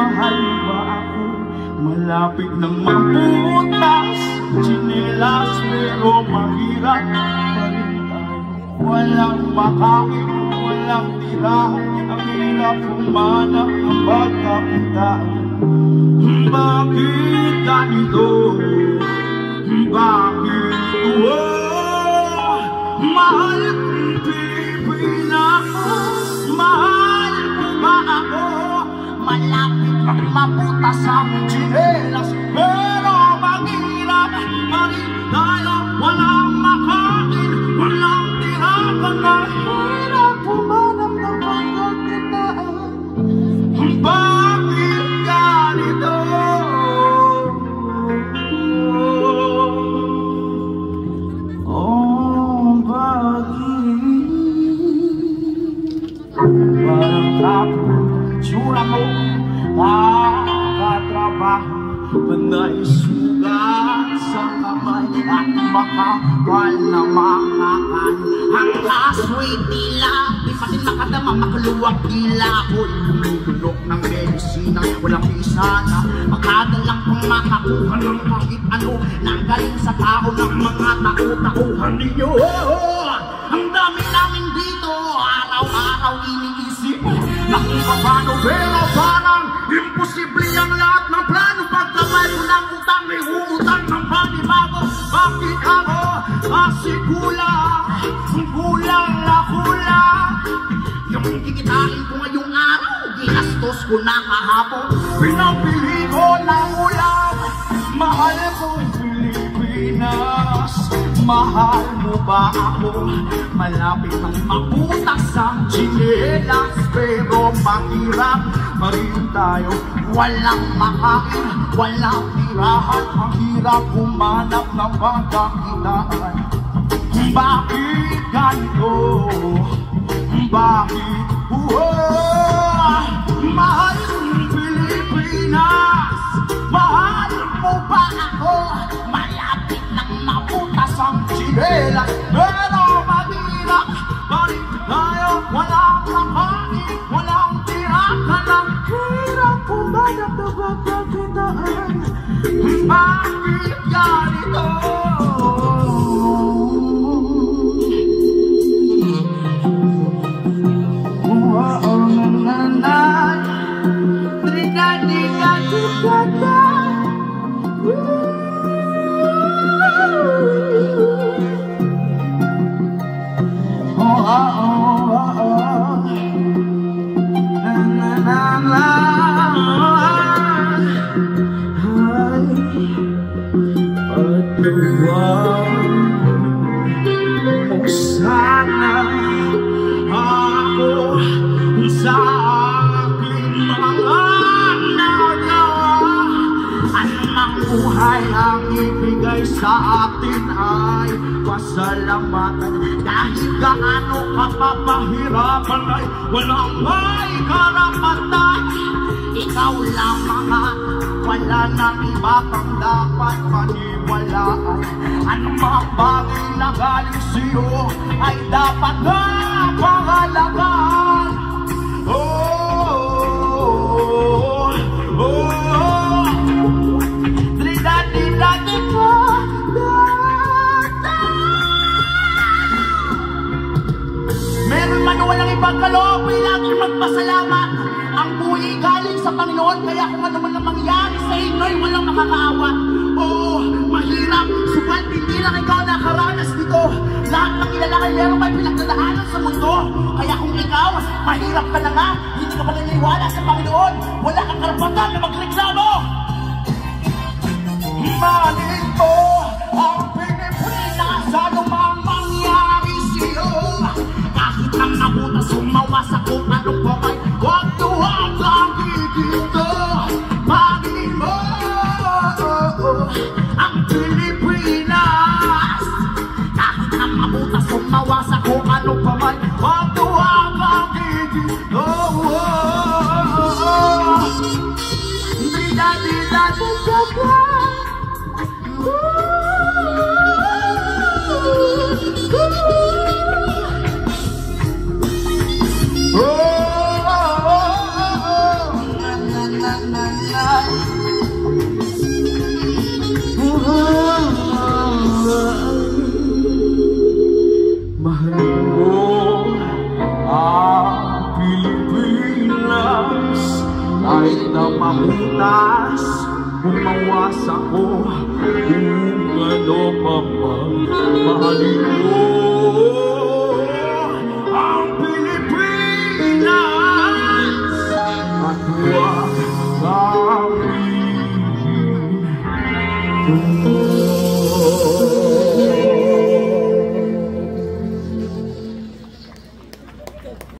mahal mo ba ako? Malapit ng maputas, tsinelas pero mahirap pa rin tayo. Walang makain, walang tirahan, ang hirap humanap ng pagkakitaan. Bakit ganito? Bakit ito? Mahal kong Pilipinas, mahal mo ba ako? Malapit ang maputas ang tsinelas pero maghirap pa rin tayo. Walang makain, walang tirahan, ang hirap humanap ng pagkakitaan. Bakit ganito? Oh, bakit? Parang tapos tsura mo, makatrabaho, panay sugat sa kamay at makakal na makakan. Ang kaso'y tila, di pa din makadama, makaluwag tila. Ako'y lumulok ng medisina, walang pisana, makadalang kung makakuha ng kahit ano, nanggaling sa tao ng mga tao-tauhan ninyo. Ang dami namin dito, araw-araw iniisip kung paano, pero parang imposible ang lahat ng plano. Pagkamay ko ng utang, may uutang ng panibago. Bakit ako? Kasi kulang na kulang. Yung kikitain ko ngayong araw, ginastos ko na kahapon. Pinapili ko ng ulam, mahal kong Pilipinas. Mahal mo ba ako? Malapit ang maputas ang tsinelas pero mahirap pa rin tayo. Walang makain, walang tirahan, ang hirap humanap ng pagkakitaan. Bakit ganito? Bakit? Mahal kong Pilipinas, mahal mo ba ako? Malapit ng maputas ang tsinelas pero mahirap pa rin tayo. Walang makain, walang tirahan, ang hirap humanap ng pagkakitaan. Bakit ganito? Sana ako sa aking mga nagawa, anumang buhay ang ibigay sa atin ay pasalamatan. Dahil gaano kapapahirapan ay walang may karapatan. Ikaw lamang at wala nang iba kang dapat paniwalaan. Anumang bagay na galing sa'yo ay dapat na pangalagaan. Meron man walang ibang kaloob, may laging magpasalamat. Ang buhay galing sa Panginoon, kaya kung ano man ang mangyari sa inyo'y walang makakaawa. Oo, mahirap, subat hindi lang ikaw nakaranas dito. Lahat ng ilalakay meron may pinagdadaanan sa mundo. Kaya kung ikaw, mahirap ka na nga, hindi ka maniniwala sa Panginoon, wala kang karapatan na magreklamo. Mahalin mo ang Pilipinas, ano mang mangyari sa'yo. Kahit ang nabutas sumawa sa kung anong pamay, huwag tuwag ang dito. Mahalin mo ang Pilipinas. Kahit ang nabutas sumawa sa kung anong pamay, huwag tuwag ang dito. Mahalin mo ang Pilipinas kahit na mabutas, bumawas ako kung ano pa man. Mahalin mo ang Pilipinas at huwag sabihin